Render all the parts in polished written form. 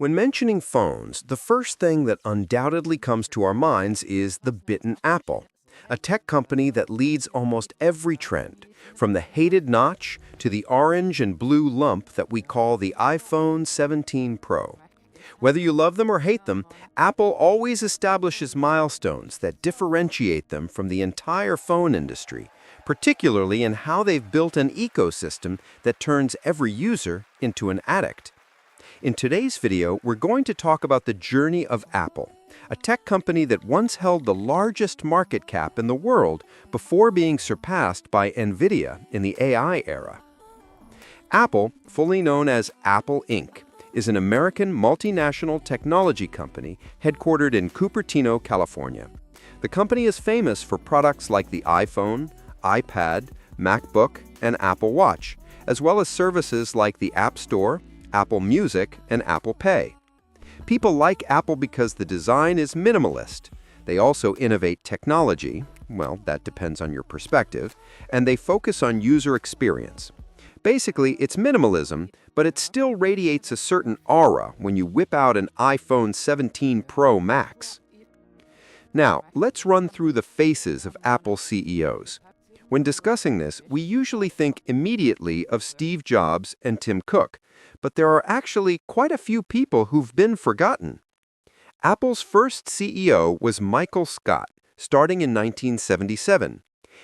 When mentioning phones, the first thing that undoubtedly comes to our minds is the bitten Apple, a tech company that leads almost every trend, from the hated notch to the orange and blue lump that we call the iPhone 17 Pro. Whether you love them or hate them, Apple always establishes milestones that differentiate them from the entire phone industry, particularly in how they've built an ecosystem that turns every user into an addict. In today's video, we're going to talk about the journey of Apple, a tech company that once held the largest market cap in the world before being surpassed by NVIDIA in the AI era. Apple, fully known as Apple Inc., is an American multinational technology company headquartered in Cupertino, California. The company is famous for products like the iPhone, iPad, MacBook, and Apple Watch, as well as services like the App Store, Apple Music, and Apple Pay. People like Apple because the design is minimalist. They also innovate technology, well, that depends on your perspective, and they focus on user experience. Basically, it's minimalism, but it still radiates a certain aura when you whip out an iPhone 17 Pro Max. Now, let's run through the faces of Apple CEOs. When discussing this, we usually think immediately of Steve Jobs and Tim Cook, but there are actually quite a few people who've been forgotten. Apple's first CEO was Michael Scott, starting in 1977.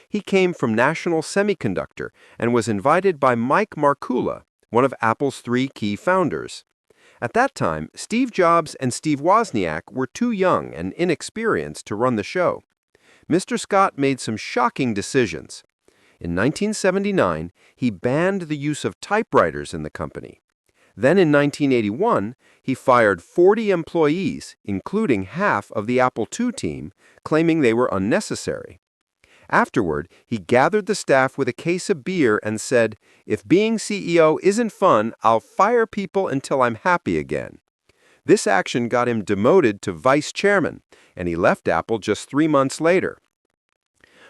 He came from National Semiconductor and was invited by Mike Markkula, one of Apple's three key founders. At that time, Steve Jobs and Steve Wozniak were too young and inexperienced to run the show. Mr. Scott made some shocking decisions. In 1979, he banned the use of typewriters in the company. Then in 1981, he fired 40 employees, including half of the Apple II team, claiming they were unnecessary. Afterward, he gathered the staff with a case of beer and said, "If being CEO isn't fun, I'll fire people until I'm happy again." This action got him demoted to vice chairman, and he left Apple just 3 months later.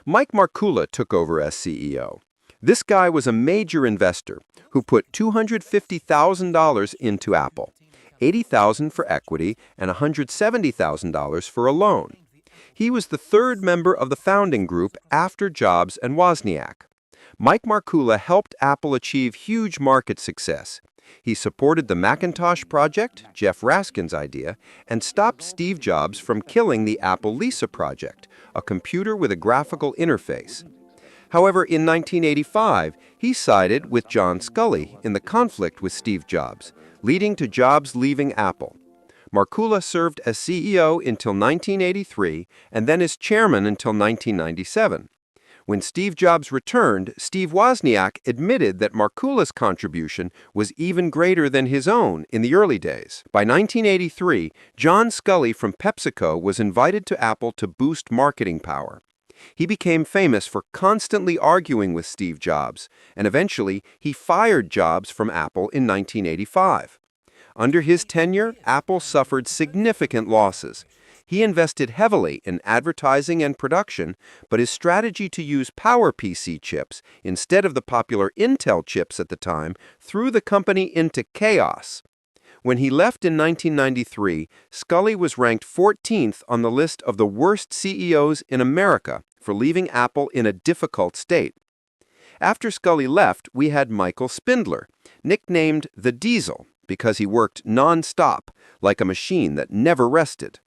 Mike Markkula took over as CEO. This guy was a major investor who put $250,000 into Apple, $80,000 for equity, and $170,000 for a loan. He was the third member of the founding group after Jobs and Wozniak. Mike Markkula helped Apple achieve huge market success. He supported the Macintosh project, Jeff Raskin's idea, and stopped Steve Jobs from killing the Apple Lisa project, a computer with a graphical interface. However, in 1985, he sided with John Sculley in the conflict with Steve Jobs, leading to Jobs leaving Apple. Markkula served as CEO until 1983 and then as chairman until 1997. When Steve Jobs returned, Steve Wozniak admitted that Markkula's contribution was even greater than his own in the early days. By 1983, John Sculley from PepsiCo was invited to Apple to boost marketing power. He became famous for constantly arguing with Steve Jobs, and eventually he fired Jobs from Apple in 1985. Under his tenure, Apple suffered significant losses. He invested heavily in advertising and production, but his strategy to use PowerPC chips instead of the popular Intel chips at the time threw the company into chaos. When he left in 1993, Sculley was ranked 14th on the list of the worst CEOs in America for leaving Apple in a difficult state. After Sculley left, we had Michael Spindler, nicknamed the Diesel, because he worked non-stop, like a machine that never rested.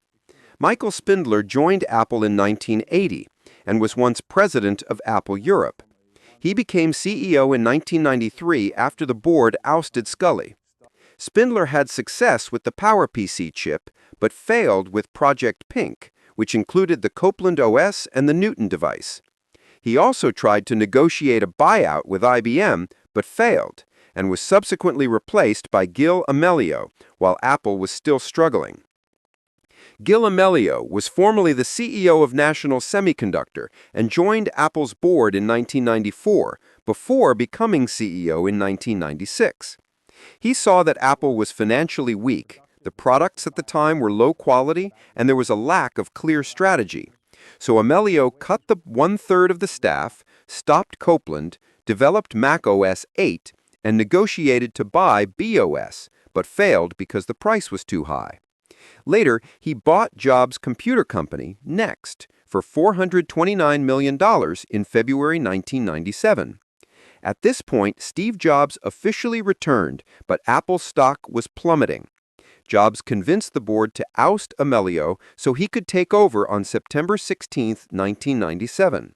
Michael Spindler joined Apple in 1980 and was once president of Apple Europe. He became CEO in 1993 after the board ousted Sculley. Spindler had success with the PowerPC chip, but failed with Project Pink, which included the Copeland OS and the Newton device. He also tried to negotiate a buyout with IBM, but failed, and was subsequently replaced by Gil Amelio, while Apple was still struggling. Gil Amelio was formerly the CEO of National Semiconductor and joined Apple's board in 1994, before becoming CEO in 1996. He saw that Apple was financially weak, the products at the time were low quality, and there was a lack of clear strategy. So Amelio cut the 1/3 of the staff, stopped Copeland, developed Mac OS 8, and negotiated to buy BOS, but failed because the price was too high. Later, he bought Jobs' computer company, Next, for $429 million in February 1997. At this point, Steve Jobs officially returned, but Apple's stock was plummeting. Jobs convinced the board to oust Amelio so he could take over on September 16, 1997.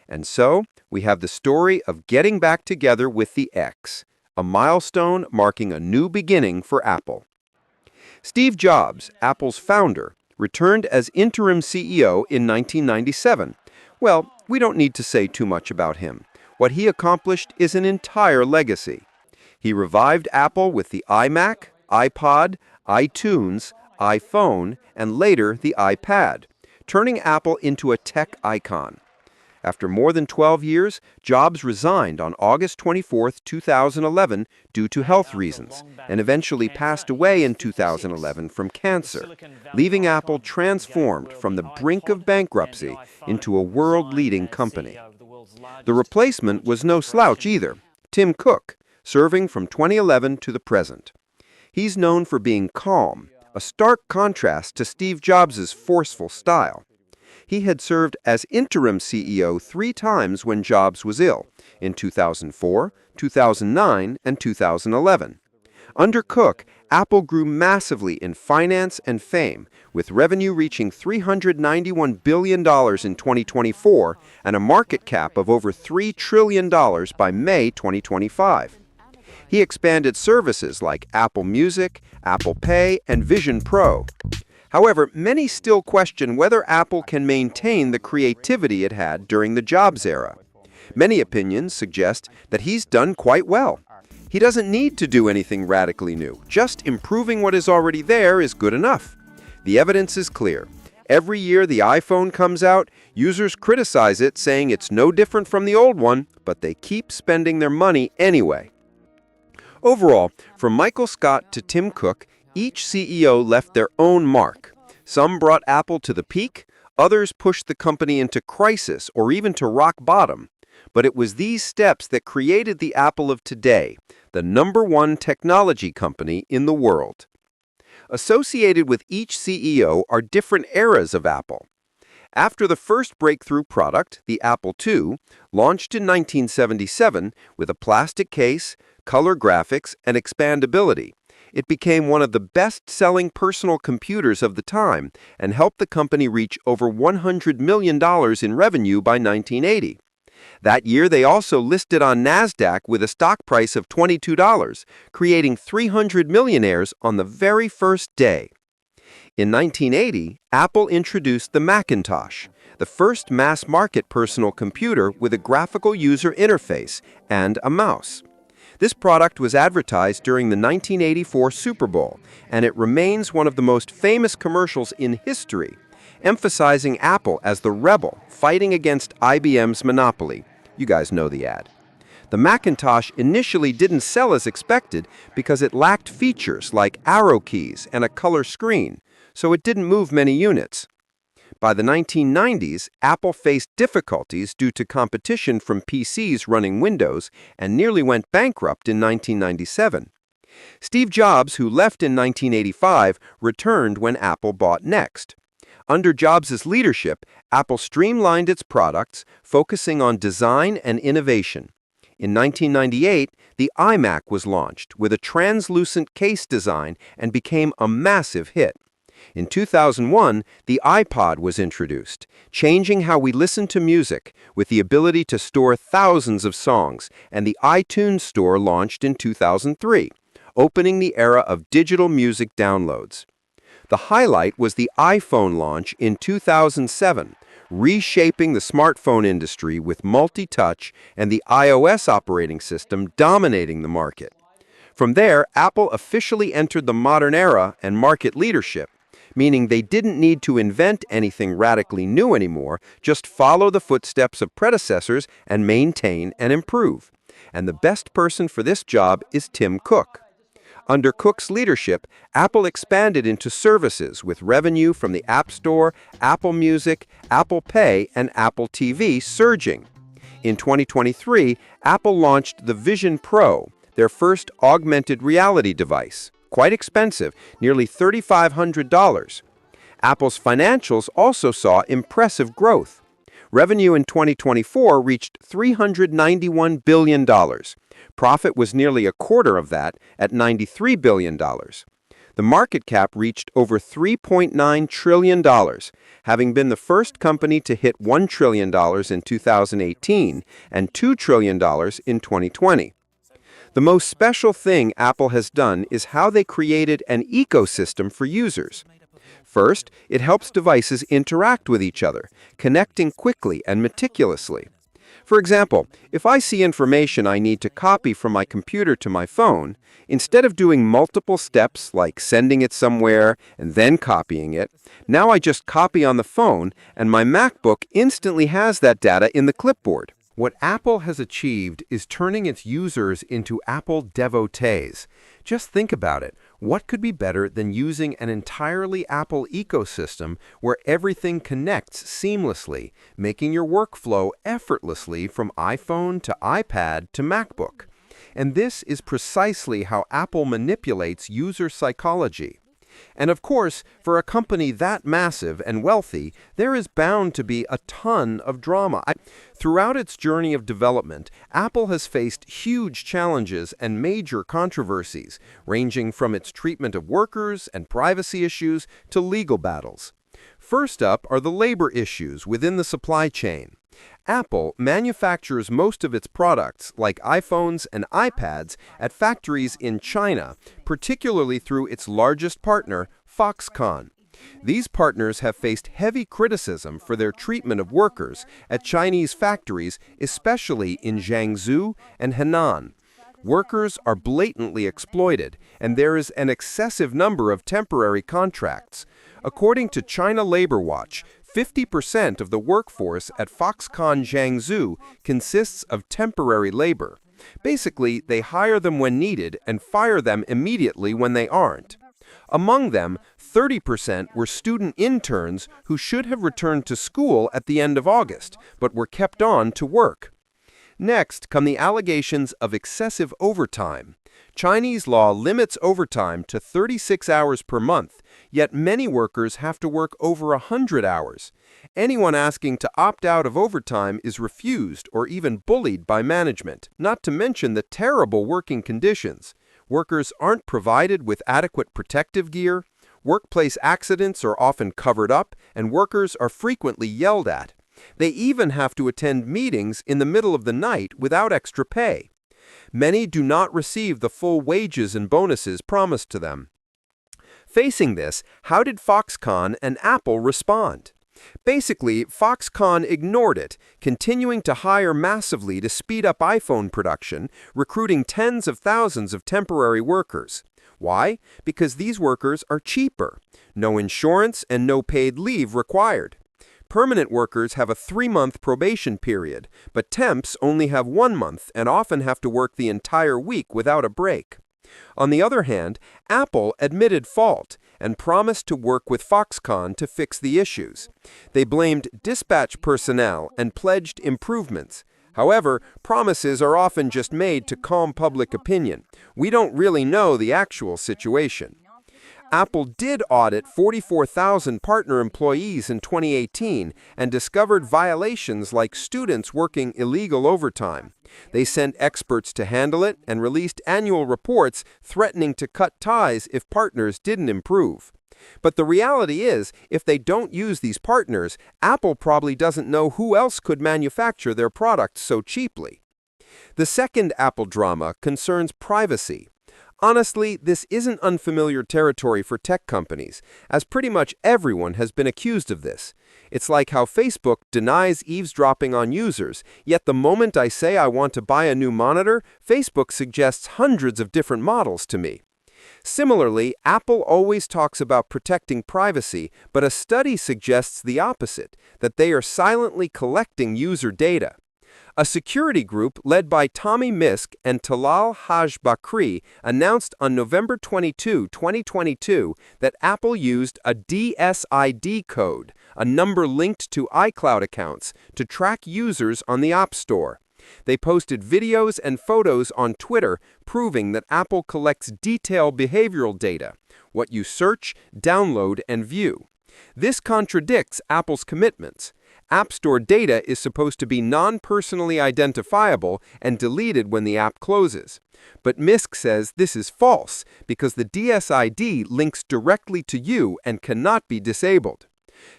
And so, we have the story of getting back together with the X, a milestone marking a new beginning for Apple. Steve Jobs, Apple's founder, returned as interim CEO in 1997. Well, we don't need to say too much about him. What he accomplished is an entire legacy. He revived Apple with the iMac, iPod, iTunes, iPhone, and later the iPad, turning Apple into a tech icon. After more than 12 years, Jobs resigned on August 24, 2011 due to health reasons, and eventually passed away in 2011 from cancer, leaving Apple transformed from the brink of bankruptcy into a world-leading company. The replacement was no slouch either, Tim Cook, serving from 2011 to the present. He's known for being calm, a stark contrast to Steve Jobs' forceful style. He had served as interim CEO 3 times when Jobs was ill, in 2004, 2009, and 2011. Under Cook, Apple grew massively in finance and fame, with revenue reaching $391 billion in 2024 and a market cap of over $3 trillion by May 2025. He expanded services like Apple Music, Apple Pay, and Vision Pro. However, many still question whether Apple can maintain the creativity it had during the Jobs era. Many opinions suggest that he's done quite well. He doesn't need to do anything radically new. Just improving what is already there is good enough. The evidence is clear. Every year the iPhone comes out, users criticize it, saying it's no different from the old one, but they keep spending their money anyway. Overall, from Michael Scott to Tim Cook, each CEO left their own mark. Some brought Apple to the peak, others pushed the company into crisis or even to rock bottom. But it was these steps that created the Apple of today, the #1 technology company in the world. Associated with each CEO are different eras of Apple. After the first breakthrough product, the Apple II, launched in 1977 with a plastic case, color graphics, and expandability, it became one of the best-selling personal computers of the time and helped the company reach over $100 million in revenue by 1980. That year, they also listed on NASDAQ with a stock price of $22, creating 300 millionaires on the very first day. In 1980, Apple introduced the Macintosh, the first mass-market personal computer with a graphical user interface and a mouse. This product was advertised during the 1984 Super Bowl, and it remains one of the most famous commercials in history, emphasizing Apple as the rebel fighting against IBM's monopoly. You guys know the ad. The Macintosh initially didn't sell as expected because it lacked features like arrow keys and a color screen, so it didn't move many units. By the 1990s, Apple faced difficulties due to competition from PCs running Windows and nearly went bankrupt in 1997. Steve Jobs, who left in 1985, returned when Apple bought Next. Under Jobs' leadership, Apple streamlined its products, focusing on design and innovation. In 1998, the iMac was launched with a translucent case design and became a massive hit. In 2001, the iPod was introduced, changing how we listen to music with the ability to store thousands of songs, and the iTunes Store launched in 2003, opening the era of digital music downloads. The highlight was the iPhone launch in 2007, reshaping the smartphone industry with multi-touch and the iOS operating system dominating the market. From there, Apple officially entered the modern era and market leadership, meaning they didn't need to invent anything radically new anymore, just follow the footsteps of predecessors and maintain and improve. And the best person for this job is Tim Cook. Under Cook's leadership, Apple expanded into services with revenue from the App Store, Apple Music, Apple Pay, and Apple TV surging. In 2023, Apple launched the Vision Pro, their first augmented reality device. quite expensive, nearly $3,500. Apple's financials also saw impressive growth. Revenue in 2024 reached $391 billion. Profit was nearly a quarter of that at $93 billion. The market cap reached over $3.9 trillion, having been the first company to hit $1 trillion in 2018 and $2 trillion in 2020. The most special thing Apple has done is how they created an ecosystem for users. First, it helps devices interact with each other, connecting quickly and meticulously. For example, if I see information I need to copy from my computer to my phone, instead of doing multiple steps like sending it somewhere and then copying it, now I just copy on the phone and my MacBook instantly has that data in the clipboard. What Apple has achieved is turning its users into Apple devotees. Just think about it. What could be better than using an entirely Apple ecosystem where everything connects seamlessly, making your workflow effortlessly from iPhone to iPad to MacBook? And this is precisely how Apple manipulates user psychology. And of course, for a company that massive and wealthy, there is bound to be a ton of drama. Throughout its journey of development, Apple has faced huge challenges and major controversies, ranging from its treatment of workers and privacy issues to legal battles. First up are the labor issues within the supply chain. Apple manufactures most of its products, like iPhones and iPads, at factories in China, particularly through its largest partner, Foxconn. These partners have faced heavy criticism for their treatment of workers at Chinese factories, especially in Jiangsu and Henan. Workers are blatantly exploited, and there is an excessive number of temporary contracts. According to China Labor Watch, 50% of the workforce at Foxconn Jiangsu consists of temporary labor. Basically, they hire them when needed and fire them immediately when they aren't. Among them, 30% were student interns who should have returned to school at the end of August, but were kept on to work. Next come the allegations of excessive overtime. Chinese law limits overtime to 36 hours per month, yet many workers have to work over 100 hours. Anyone asking to opt out of overtime is refused or even bullied by management, not to mention the terrible working conditions. Workers aren't provided with adequate protective gear, workplace accidents are often covered up, and workers are frequently yelled at. They even have to attend meetings in the middle of the night without extra pay. Many do not receive the full wages and bonuses promised to them. Facing this, how did Foxconn and Apple respond? Basically, Foxconn ignored it, continuing to hire massively to speed up iPhone production, recruiting tens of thousands of temporary workers. Why? Because these workers are cheaper. No insurance and no paid leave required. Permanent workers have a 3-month probation period, but temps only have 1 month and often have to work the entire week without a break. On the other hand, Apple admitted fault and promised to work with Foxconn to fix the issues. They blamed dispatch personnel and pledged improvements. However, promises are often just made to calm public opinion. We don't really know the actual situation. Apple did audit 44,000 partner employees in 2018 and discovered violations like students working illegal overtime. They sent experts to handle it and released annual reports threatening to cut ties if partners didn't improve. But the reality is, if they don't use these partners, Apple probably doesn't know who else could manufacture their products so cheaply. The second Apple drama concerns privacy. Honestly, this isn't unfamiliar territory for tech companies, as pretty much everyone has been accused of this. It's like how Facebook denies eavesdropping on users, yet the moment I say I want to buy a new monitor, Facebook suggests hundreds of different models to me. Similarly, Apple always talks about protecting privacy, but a study suggests the opposite, that they are silently collecting user data. A security group led by Tommy Misk and Talal Haj-Bakri announced on November 22, 2022, that Apple used a DSID code, a number linked to iCloud accounts, to track users on the App Store. They posted videos and photos on Twitter proving that Apple collects detailed behavioral data, what you search, download, and view. This contradicts Apple's commitments. App Store data is supposed to be non-personally identifiable and deleted when the app closes. But Misk says this is false because the DSID links directly to you and cannot be disabled.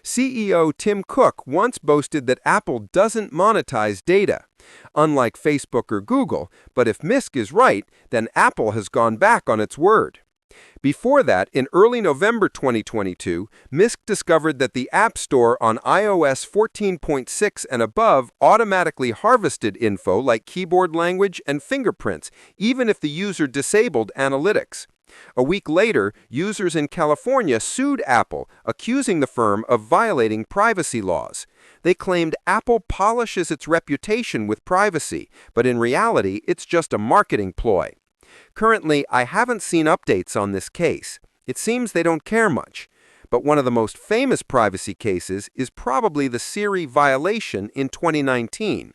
CEO Tim Cook once boasted that Apple doesn't monetize data, unlike Facebook or Google, but if Misk is right, then Apple has gone back on its word. Before that, in early November 2022, Misk discovered that the App Store on iOS 14.6 and above automatically harvested info like keyboard language and fingerprints, even if the user disabled analytics. A week later, users in California sued Apple, accusing the firm of violating privacy laws. They claimed Apple polishes its reputation with privacy, but in reality, it's just a marketing ploy. Currently, I haven't seen updates on this case. It seems they don't care much. But one of the most famous privacy cases is probably the Siri violation in 2019.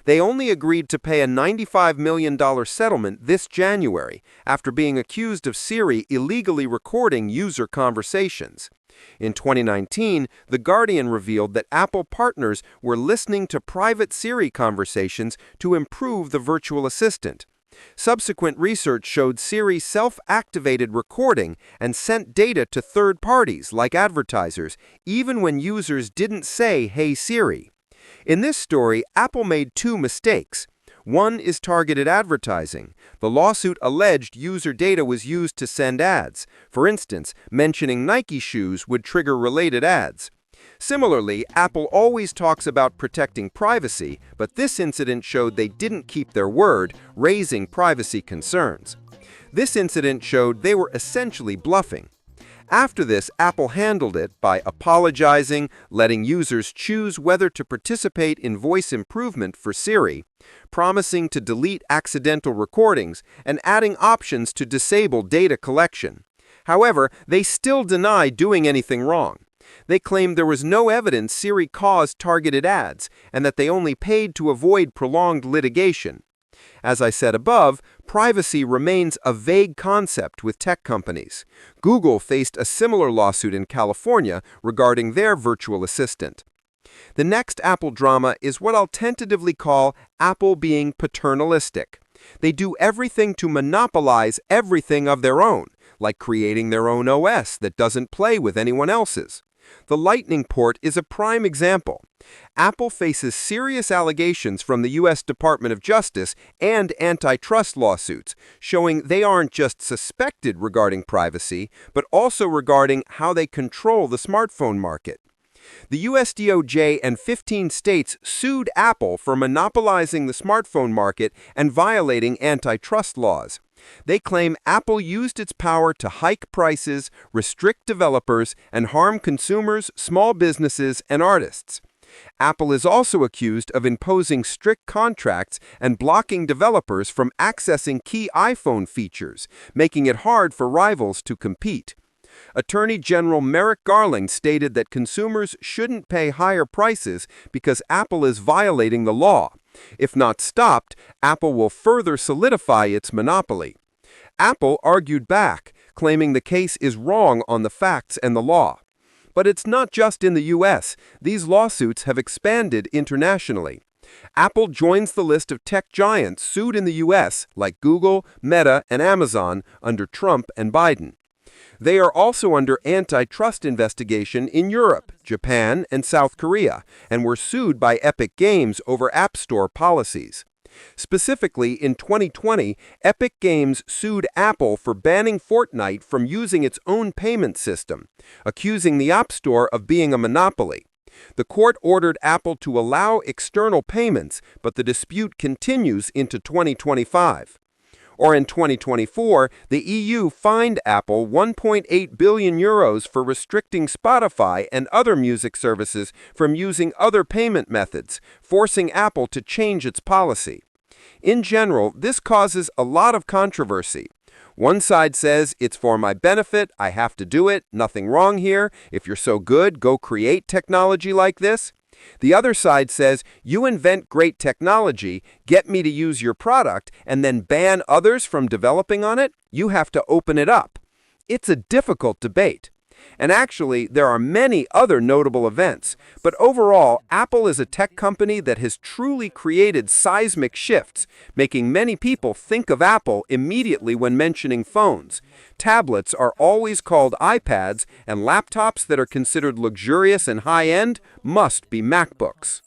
They only agreed to pay a $95 million settlement this January after being accused of Siri illegally recording user conversations. In 2019, The Guardian revealed that Apple partners were listening to private Siri conversations to improve the virtual assistant. Subsequent research showed Siri self-activated recording and sent data to third parties like advertisers, even when users didn't say, "Hey Siri." In this story, Apple made two mistakes. One is targeted advertising. The lawsuit alleged user data was used to send ads. For instance, mentioning Nike shoes would trigger related ads. Similarly, Apple always talks about protecting privacy, but this incident showed they didn't keep their word, raising privacy concerns. This incident showed they were essentially bluffing. After this, Apple handled it by apologizing, letting users choose whether to participate in voice improvement for Siri, promising to delete accidental recordings, and adding options to disable data collection. However, they still deny doing anything wrong. They claimed there was no evidence Siri caused targeted ads and that they only paid to avoid prolonged litigation. As I said above, privacy remains a vague concept with tech companies. Google faced a similar lawsuit in California regarding their virtual assistant. The next Apple drama is what I'll tentatively call Apple being paternalistic. They do everything to monopolize everything of their own, like creating their own OS that doesn't play with anyone else's. The Lightning port is a prime example. Apple faces serious allegations from the U.S. Department of Justice and antitrust lawsuits, showing they aren't just suspected regarding privacy, but also regarding how they control the smartphone market. The U.S. DOJ and 15 states sued Apple for monopolizing the smartphone market and violating antitrust laws. They claim Apple used its power to hike prices, restrict developers, and harm consumers, small businesses, and artists. Apple is also accused of imposing strict contracts and blocking developers from accessing key iPhone features, making it hard for rivals to compete. Attorney General Merrick Garland stated that consumers shouldn't pay higher prices because Apple is violating the law. If not stopped, Apple will further solidify its monopoly. Apple argued back, claiming the case is wrong on the facts and the law. But it's not just in the U.S. These lawsuits have expanded internationally. Apple joins the list of tech giants sued in the U.S., like Google, Meta, and Amazon, under Trump and Biden. They are also under antitrust investigation in Europe, Japan, and South Korea, and were sued by Epic Games over App Store policies. Specifically, in 2020, Epic Games sued Apple for banning Fortnite from using its own payment system, accusing the App Store of being a monopoly. The court ordered Apple to allow external payments, but the dispute continues into 2025. Or in 2024, the EU fined Apple €1.8 billion for restricting Spotify and other music services from using other payment methods, forcing Apple to change its policy. In general, this causes a lot of controversy. One side says, it's for my benefit, I have to do it, nothing wrong here, if you're so good, go create technology like this. The other side says, you invent great technology, get me to use your product, and then ban others from developing on it? You have to open it up. It's a difficult debate. And actually, there are many other notable events. But overall, Apple is a tech company that has truly created seismic shifts, making many people think of Apple immediately when mentioning phones. Tablets are always called iPads, and laptops that are considered luxurious and high-end must be MacBooks.